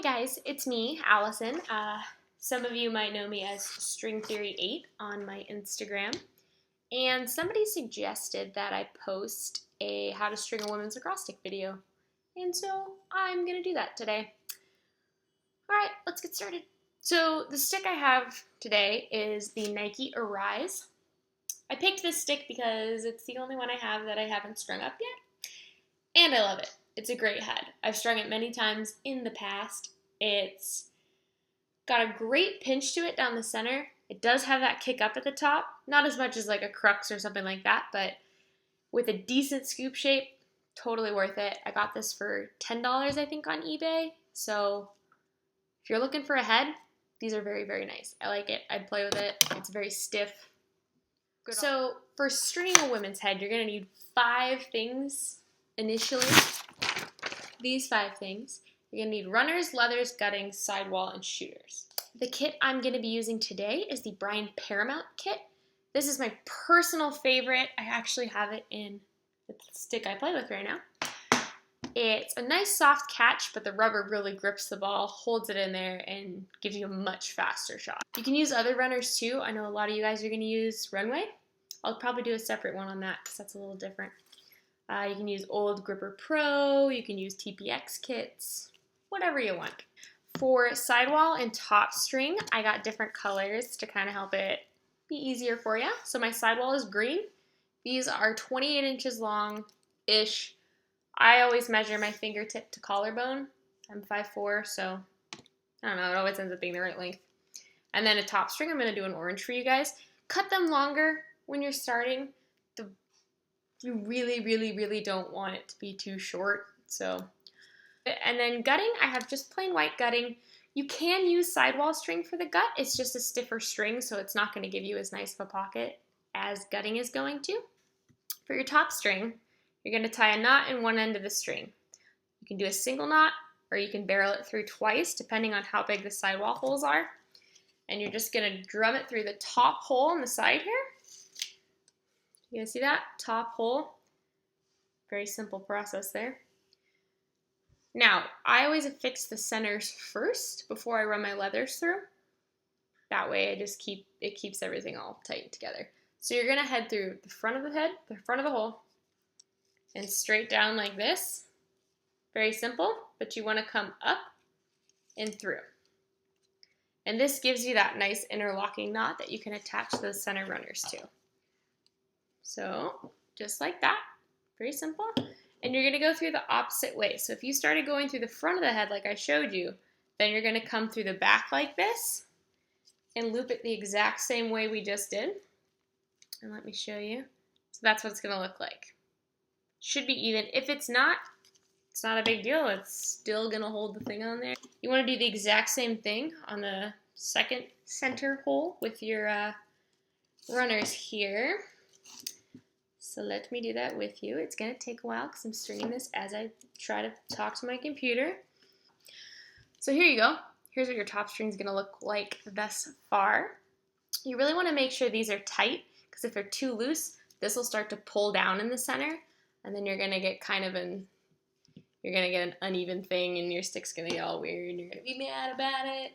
Hi guys, it's me, Allison. Some of you might know me as String Theory 8 on my Instagram. And somebody suggested that I post a how to string a women's lacrosse stick video. And so I'm going to do that today. Alright, let's get started. So the stick I have today is the Nike Arise. I picked this stick because it's the only one I have that I haven't strung up yet. And I love it. It's a great head. I've strung it many times in the past. It's got a great pinch to it down the center. It does have that kick up at the top. Not as much as like a crux or something like that, but with a decent scoop shape, totally worth it. I got this for $10, I think, on eBay. So if you're looking for a head, these are very, very nice. I like it. I'd play with it. It's very stiff. So for stringing a women's head, you're going to need 5 things initially. These 5 things. You're going to need runners, leathers, guttings, sidewall, and shooters. The kit I'm going to be using today is the Brian Paramount kit. This is my personal favorite. I actually have it in the stick I play with right now. It's a nice soft catch, but the rubber really grips the ball, holds it in there, and gives you a much faster shot. You can use other runners too. I know a lot of you guys are going to use Runway. I'll probably do a separate one on that because that's a little different. You can use Old Gripper Pro, you can use TPX kits, whatever you want. For sidewall and top string, I got different colors to kind of help it be easier for you. So my sidewall is green. These are 28 inches long-ish. I always measure my fingertip to collarbone. I'm 5'4", so I don't know, it always ends up being the right length. And then a top string, I'm going to do an orange for you guys. Cut them longer when you're starting. You really, really, really don't want it to be too short. So, and then gutting, I have just plain white gutting. You can use sidewall string for the gut. It's just a stiffer string, so it's not going to give you as nice of a pocket as gutting is going to. For your top string, you're going to tie a knot in one end of the string. You can do a single knot, or you can barrel it through twice, depending on how big the sidewall holes are. And you're just going to drum it through the top hole on the side here. You guys see that? Top hole. Very simple process there. Now, I always affix the centers first before I run my leathers through. That way it keeps everything all tight together. So you're going to head through the front of the head, the front of the hole, and straight down like this. Very simple, but you want to come up and through. And this gives you that nice interlocking knot that you can attach those center runners to. So, just like that, very simple. And you're going to go through the opposite way. So if you started going through the front of the head like I showed you, then you're going to come through the back like this and loop it the exact same way we just did. And let me show you. So that's what it's going to look like. Should be even. If it's not a big deal. It's still going to hold the thing on there. You want to do the exact same thing on the second center hole with your runners here. So let me do that with you. It's going to take a while because I'm stringing this as I try to talk to my computer. So here you go. Here's what your top string is going to look like thus far. You really want to make sure these are tight because if they're too loose, this will start to pull down in the center and then you're going to get an uneven thing and your stick's going to get all weird and you're going to be mad about it.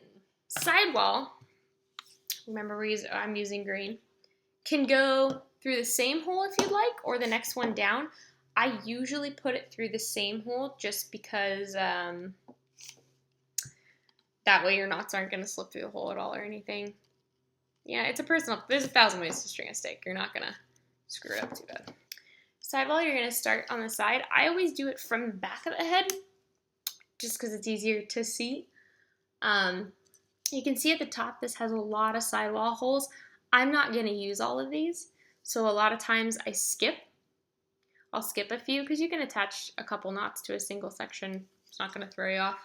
Sidewall, remember I'm using green, can go through the same hole if you'd like, or the next one down. I usually put it through the same hole just because that way your knots aren't going to slip through the hole at all or anything. Yeah, there's 1,000 ways to string a stick. You're not going to screw it up too bad. Sidewall, you're going to start on the side. I always do it from the back of the head just because it's easier to see. You can see at the top this has a lot of sidewall holes. I'm not going to use all of these. So a lot of times I'll skip a few because you can attach a couple knots to a single section. It's not going to throw you off.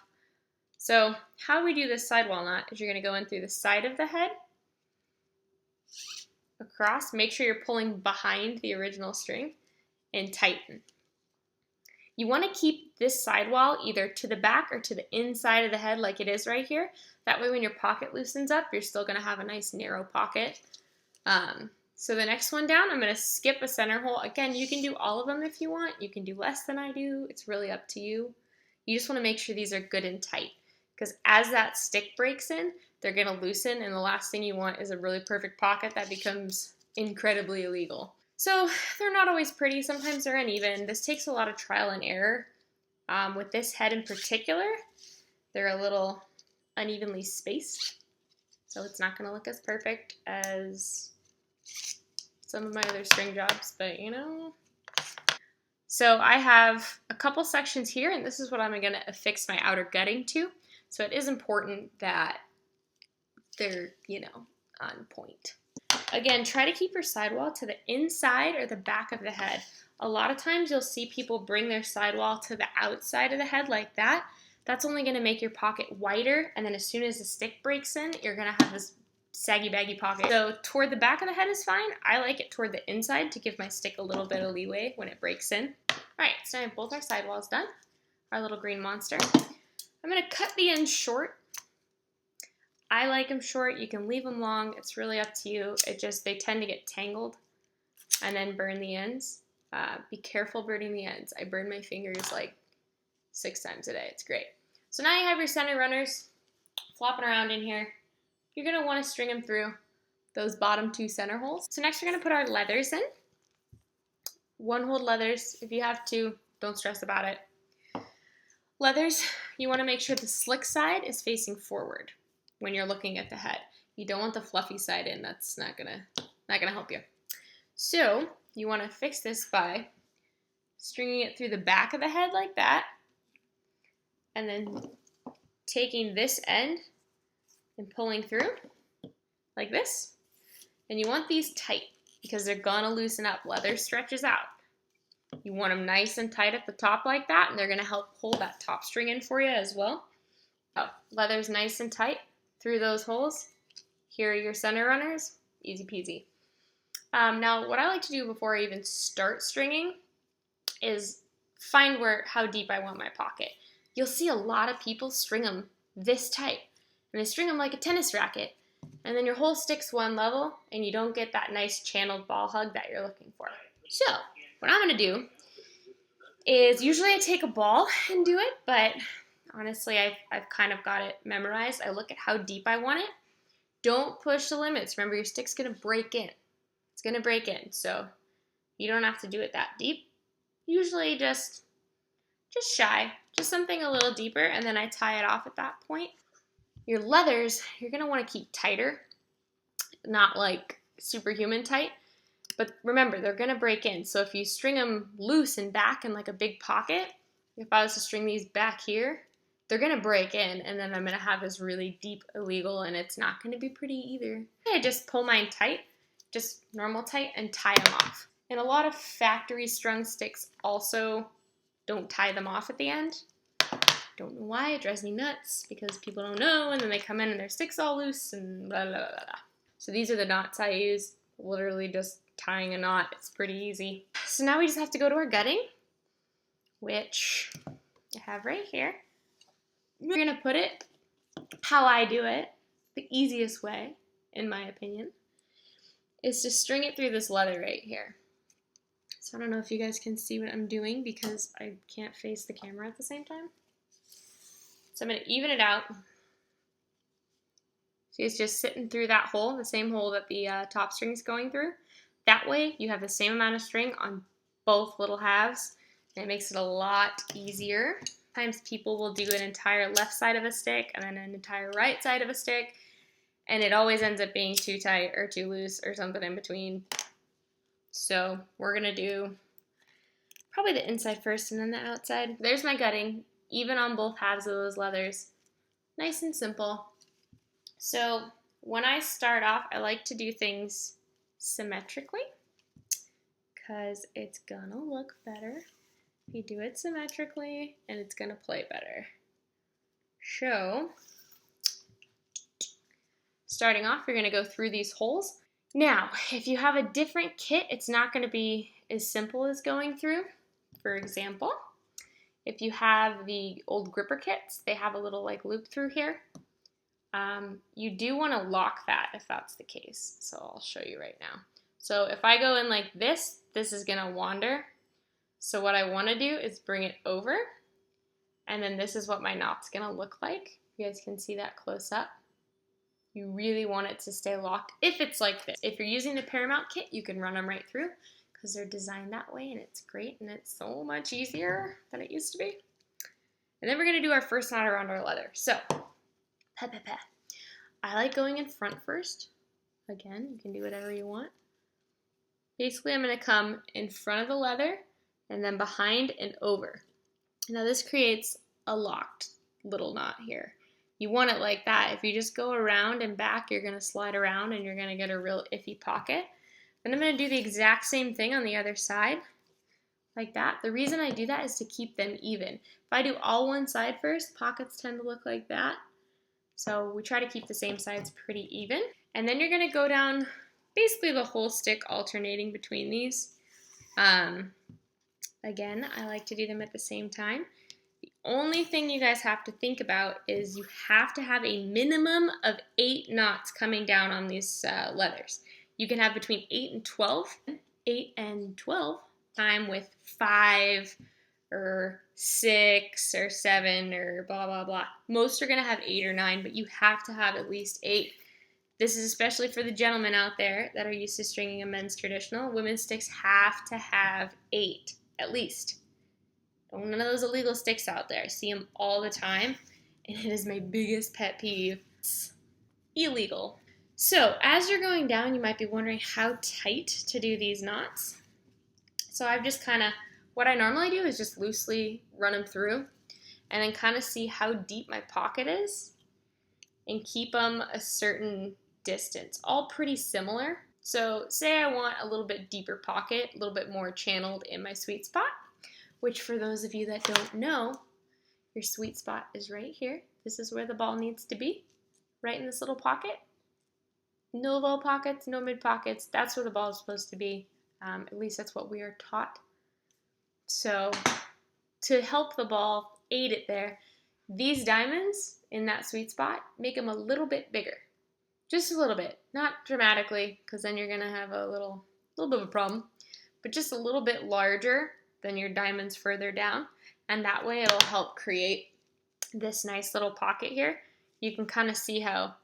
So how we do this sidewall knot is you're going to go in through the side of the head, across. Make sure you're pulling behind the original string and tighten. You want to keep this sidewall either to the back or to the inside of the head like it is right here. That way when your pocket loosens up, you're still going to have a nice narrow pocket. So the next one down, I'm going to skip a center hole. Again, you can do all of them if you want. You can do less than I do. It's really up to you. You just want to make sure these are good and tight. because as that stick breaks in, they're going to loosen, and the last thing you want is a really perfect pocket that becomes incredibly illegal. So they're not always pretty. Sometimes they're uneven. This takes a lot of trial and error. With this head in particular, they're a little unevenly spaced, so it's not going to look as perfect as some of my other string jobs, but you know. So I have a couple sections here, and this is what I'm going to affix my outer gutting to. So it is important that they're, you know, on point. Again, try to keep your sidewall to the inside or the back of the head. A lot of times you'll see people bring their sidewall to the outside of the head like that. That's only going to make your pocket wider, and then as soon as the stick breaks in, you're going to have this saggy baggy pocket. So toward the back of the head is fine. I like it toward the inside to give my stick a little bit of leeway when it breaks in. Alright, so I have both our sidewalls done. Our little green monster. I'm going to cut the ends short. I like them short. You can leave them long. It's really up to you. They tend to get tangled and then burn the ends. Be careful burning the ends. I burn my fingers like 6 times a day. It's great. So now you have your center runners flopping around in here. You're going to want to string them through those bottom 2 center holes. So next we're going to put our leathers in. 1-hole leathers. If you have to, don't stress about it. Leathers, you want to make sure the slick side is facing forward when you're looking at the head. You don't want the fluffy side in. That's not gonna help you. So you want to fix this by stringing it through the back of the head like that, and then taking this end and pulling through like this. And you want these tight because they're gonna loosen up. Leather stretches out. You want them nice and tight at the top like that, and they're gonna help hold that top string in for you as well. Oh, leather's nice and tight through those holes. Here are your center runners. Easy peasy. Now, what I like to do before I even start stringing is find how deep I want my pocket. You'll see a lot of people string them this tight, and they string them like a tennis racket, and then your whole stick's one level, and you don't get that nice channeled ball hug that you're looking for. So, what I'm going to do is usually I take a ball and do it, but honestly, I've kind of got it memorized. I look at how deep I want it. Don't push the limits. Remember, your stick's going to break in. It's going to break in, so you don't have to do it that deep. Usually just shy, just something a little deeper, and then I tie it off at that point. Your leathers, you're going to want to keep tighter, not like superhuman tight, but remember, they're going to break in. So if you string them loose and back in like a big pocket, if I was to string these back here, they're going to break in, and then I'm going to have this really deep illegal, and it's not going to be pretty either. I just pull mine tight, just normal tight, and tie them off. And a lot of factory strung sticks also don't tie them off at the end. Don't know why, it drives me nuts, because people don't know, and then they come in and their stick's all loose, and blah, blah, blah, blah. So these are the knots I use, literally just tying a knot. It's pretty easy. So now we just have to go to our gutting, which I have right here. We're going to put it how I do it, the easiest way, in my opinion, is to string it through this leather right here. So I don't know if you guys can see what I'm doing because I can't face the camera at the same time. So I'm going to even it out. See, it's just sitting through that hole, the same hole that the top string's going through. That way you have the same amount of string on both little halves, and it makes it a lot easier. Sometimes people will do an entire left side of a stick and then an entire right side of a stick, and it always ends up being too tight or too loose or something in between. So we're going to do probably the inside first and then the outside. There's my gutting, even on both halves of those leathers. Nice and simple. So when I start off, I like to do things symmetrically because it's going to look better. You do it symmetrically, and it's going to play better. So, starting off, you're going to go through these holes. Now, if you have a different kit, it's not going to be as simple as going through. For example, if you have the old gripper kits, they have a little like loop through here. You do want to lock that if that's the case. So I'll show you right now. So if I go in like this is going to wander. So what I want to do is bring it over, and then this is what my knot's going to look like. You guys can see that close up. You really want it to stay locked if it's like this. If you're using the Paramount kit, you can run them right through because they're designed that way, and it's great, and it's so much easier than it used to be. And then we're going to do our first knot around our leather. So, I like going in front first. Again, you can do whatever you want. Basically, I'm going to come in front of the leather and then behind and over. Now, this creates a locked little knot here. You want it like that. If you just go around and back, you're going to slide around and you're going to get a real iffy pocket. And I'm going to do the exact same thing on the other side, like that. The reason I do that is to keep them even. If I do all one side first, pockets tend to look like that. So we try to keep the same sides pretty even. And then you're going to go down basically the whole stick, alternating between these. Again, I like to do them at the same time. The only thing you guys have to think about is you have to have a minimum of 8 knots coming down on these leathers. You can have between 8 and 12. 8 and 12 time with 5 or 6 or 7 or blah, blah, blah. Most are going to have 8 or 9, but you have to have at least 8. This is especially for the gentlemen out there that are used to stringing a men's traditional. Women's sticks have to have 8, at least. None of those illegal sticks out there. I see them all the time, and it is my biggest pet peeve. It's illegal. So as you're going down, you might be wondering how tight to do these knots. So I've just what I normally do is just loosely run them through and then kind of see how deep my pocket is and keep them a certain distance. All pretty similar. So say I want a little bit deeper pocket, a little bit more channeled in my sweet spot, which for those of you that don't know, your sweet spot is right here. This is where the ball needs to be, right in this little pocket. No low pockets, no mid pockets. That's where the ball is supposed to be. At least that's what we are taught. So to help the ball, aid it there, these diamonds in that sweet spot, make them a little bit bigger. Just a little bit. Not dramatically, because then you're going to have a little bit of a problem. But just a little bit larger than your diamonds further down, and that way it'll help create this nice little pocket here. You can kind of see how,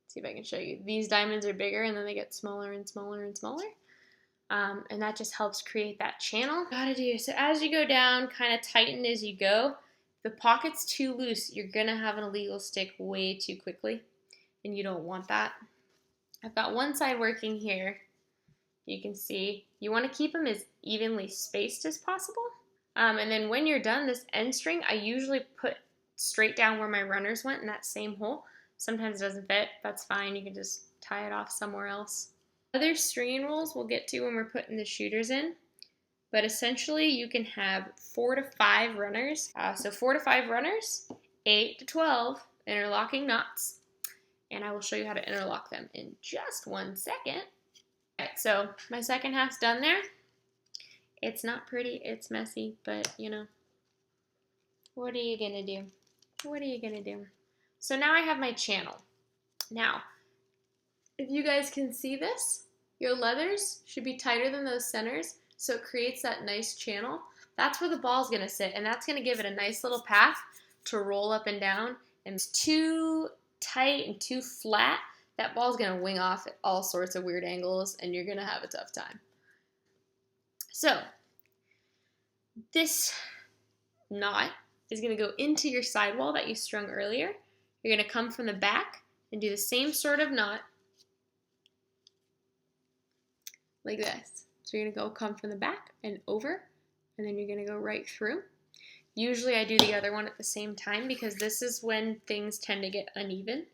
see if I can show you, these diamonds are bigger and then they get smaller and smaller and smaller, and that just helps create that channel. So as you go down, kind of tighten as you go. If the pocket's too loose, you're gonna have an illegal stick way too quickly, and you don't want that. I've got one side working here. You can see you want to keep them as evenly spaced as possible. And then when you're done, this end string, I usually put straight down where my runners went in that same hole. Sometimes it doesn't fit. That's fine. You can just tie it off somewhere else. Other stringing rules we'll get to when we're putting the shooters in. But essentially, you can have 4 to 5 runners. So 4 to 5 runners, 8 to 12 interlocking knots. And I will show you how to interlock them in just 1 second. Alright, so my second half's done there. It's not pretty, it's messy, but you know, what are you gonna do? What are you gonna do? So now I have my channel. Now, if you guys can see this, your leathers should be tighter than those centers, so it creates that nice channel. That's where the ball's gonna sit, and that's gonna give it a nice little path to roll up and down. And it's too tight and too flat, that ball's going to wing off at all sorts of weird angles, and you're going to have a tough time. So, this knot is going to go into your sidewall that you strung earlier. You're going to come from the back and do the same sort of knot, like this. So you're going to come from the back and over, and then you're going to go right through. Usually I do the other one at the same time because this is when things tend to get uneven.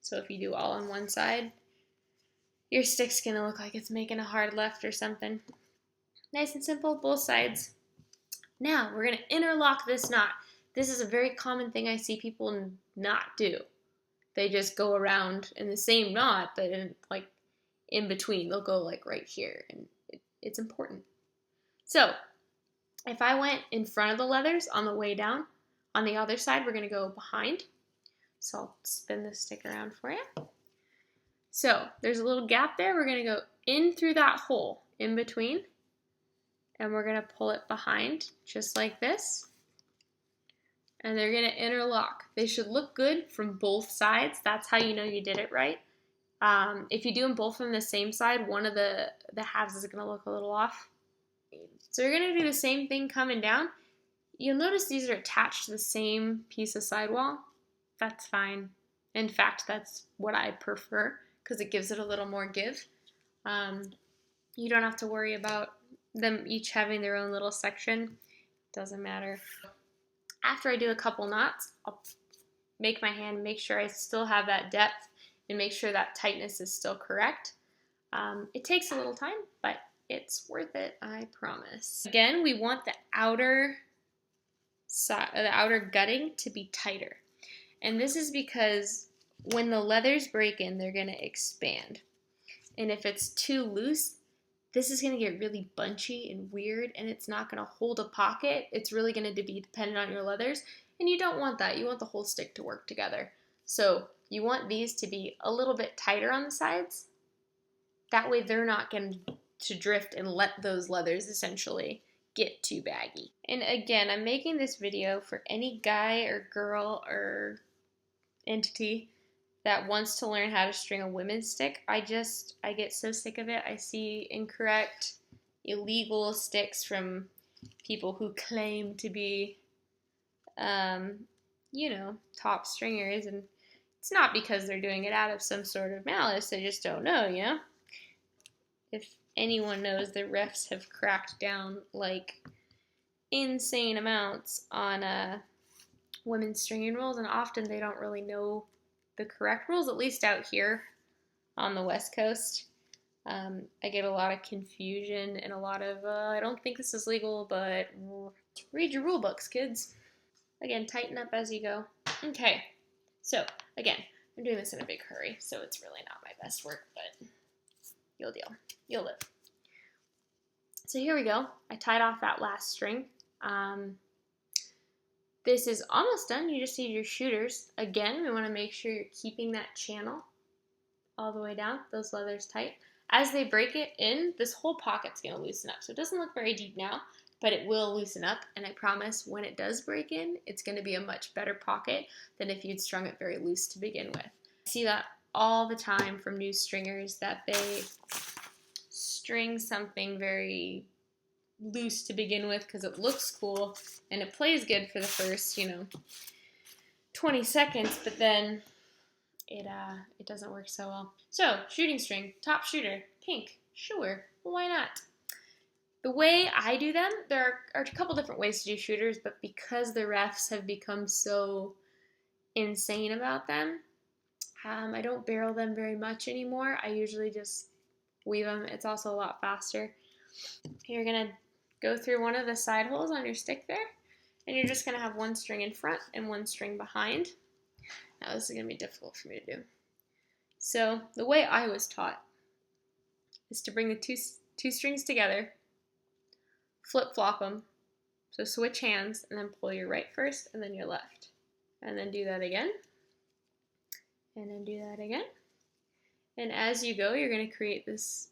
So if you do all on one side, your stick's going to look like it's making a hard left or something. Nice and simple, both sides. Now we're going to interlock this knot. This is a very common thing I see people not do. They just go around in the same knot, but in between. They'll go like right here, and it's important. So if I went in front of the leathers on the way down, on the other side, we're going to go behind. So I'll spin this stick around for you. So there's a little gap there. We're going to go in through that hole in between, and we're going to pull it behind just like this. and they're gonna interlock. They should look good from both sides. That's how you know you did it right. If you do them both from the same side, one of the halves is gonna look a little off. So you're gonna do the same thing coming down. You'll notice these are attached to the same piece of sidewall. That's fine. In fact, that's what I prefer because it gives it a little more give. You don't have to worry about them each having their own little section. Doesn't matter. After I do a couple knots, I'll make my hand, make sure I still have that depth and make sure that tightness is still correct. It takes a little time, but it's worth it, I promise. Again, we want the outer gutting to be tighter. And this is because when the leathers break in, they're gonna expand. And if it's too loose, this is gonna get really bunchy and weird, and it's not gonna hold a pocket. It's really gonna be dependent on your leathers, and you don't want that. You want the whole stick to work together. So you want these to be a little bit tighter on the sides. That way they're not going to drift and let those leathers essentially get too baggy. And again, I'm making this video for any guy or girl or entity that wants to learn how to string a women's stick. I get so sick of it. I see incorrect, illegal sticks from people who claim to be, top stringers, and it's not because they're doing it out of some sort of malice. They just don't know, If anyone knows, the refs have cracked down like insane amounts on women's stringing rules, and often they don't really know the correct rules, at least out here on the West Coast. I get a lot of confusion and a lot of, I don't think this is legal, but read your rule books, kids. Again, tighten up as you go. Okay, so again, I'm doing this in a big hurry, so it's really not my best work, but you'll deal. You'll live. So here we go. I tied off that last string. This is almost done. You just need your shooters. Again, we want to make sure you're keeping that channel all the way down, those leathers tight. As they break it in, this whole pocket's going to loosen up. So it doesn't look very deep now, but it will loosen up. And I promise when it does break in, it's going to be a much better pocket than if you'd strung it very loose to begin with. I see that all the time from new stringers, that they string something very loose to begin with because it looks cool and it plays good for the first, 20 seconds, but then it doesn't work so well. So, shooting string, top shooter, pink, sure, why not? The way I do them, there are a couple different ways to do shooters, but because the refs have become so insane about them, I don't barrel them very much anymore. I usually just weave them. It's also a lot faster. You're going to go through one of the side holes on your stick there, and you're just going to have one string in front and one string behind. Now this is going to be difficult for me to do. So the way I was taught is to bring the two strings together, flip-flop them, so switch hands, and then pull your right first and then your left. And then do that again, and then do that again. And as you go, you're going to create this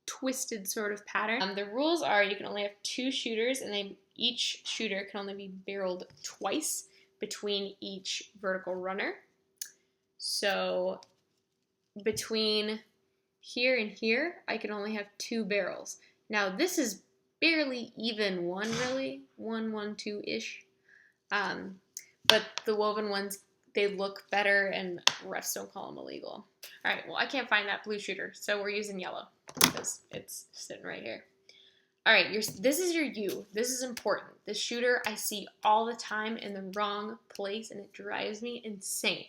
twisted sort of pattern. The rules are you can only have 2 shooters, and each shooter can only be barreled twice between each vertical runner. So between here and here, I can only have 2 barrels. Now this is barely even one, really. 1, 1, 2-ish. But the woven ones, they look better, and refs don't call them illegal. All right, well, I can't find that blue shooter, so we're using yellow because it's sitting right here. All right, this is your U. This is important. The shooter I see all the time in the wrong place, and it drives me insane.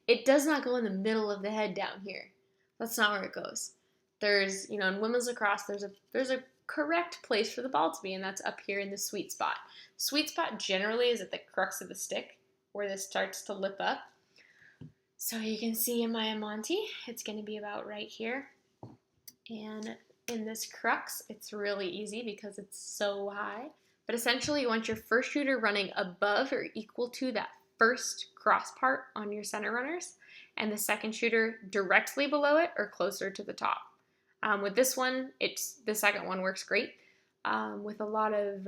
It does not go in the middle of the head down here. That's not where it goes. There's, in women's lacrosse, there's a correct place for the ball to be, and that's up here in the sweet spot. Sweet spot generally is at the crux of the stick, where this starts to lip up. So you can see in my Amante, it's going to be about right here. And in this crux, it's really easy because it's so high. But essentially, you want your first shooter running above or equal to that first cross part on your center runners, and the second shooter directly below it or closer to the top. With this one, the second one works great. With a lot of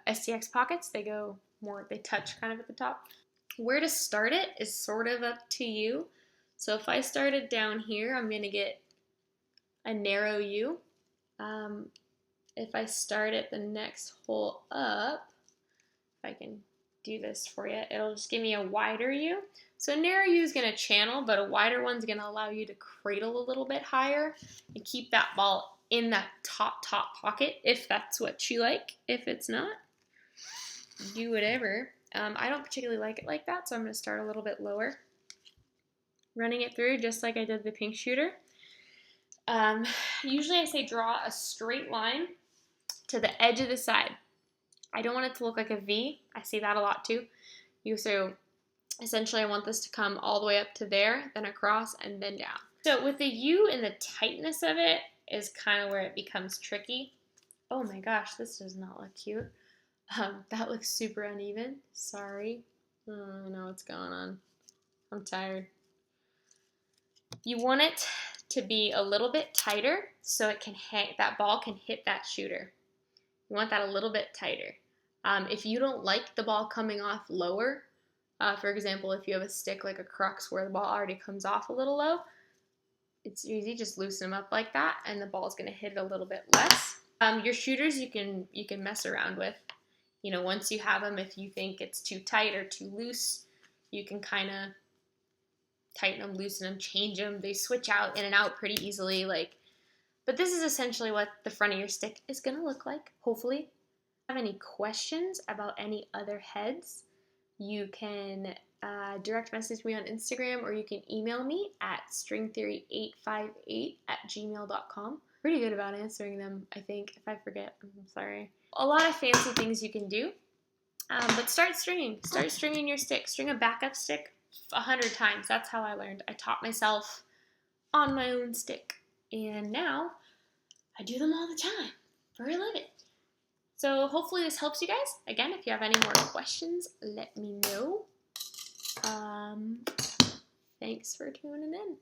STX pockets, they go more, they touch kind of at the top. Where to start it is sort of up to you. So if I started down here, I'm gonna get a narrow U. If I start at the next hole up, if I can do this for you, it'll just give me a wider U. So a narrow U is going to channel, but a wider one's going to allow you to cradle a little bit higher and keep that ball in that top pocket if that's what you like. If it's not, do whatever. I don't particularly like it like that, so I'm going to start a little bit lower. Running it through just like I did the pink shooter. Usually I say draw a straight line to the edge of the side. I don't want it to look like a V. I see that a lot too. So essentially I want this to come all the way up to there, then across, and then down. So with the U and the tightness of it is kind of where it becomes tricky. Oh my gosh, this does not look cute. That looks super uneven. Sorry. I don't know what's going on. I'm tired. You want it to be a little bit tighter so it can that ball can hit that shooter. You want that a little bit tighter. If you don't like the ball coming off lower, for example, if you have a stick like a crux where the ball already comes off a little low, it's easy, just loosen them up like that and the ball's going to hit it a little bit less. Your shooters you can mess around with. You know, once you have them, if you think it's too tight or too loose, you can kind of tighten them, loosen them, change them. They switch out in and out pretty easily. But this is essentially what the front of your stick is going to look like, hopefully. If you have any questions about any other heads, you can direct message me on Instagram or you can email me at stringtheory858@gmail.com. Pretty good about answering them, I think. If I forget, I'm sorry. A lot of fancy things you can do, but start stringing. Start stringing your stick. String a backup stick 100 times. That's how I learned. I taught myself on my own stick. And now I do them all the time for a living. So hopefully this helps you guys. Again, if you have any more questions, let me know. Thanks for tuning in.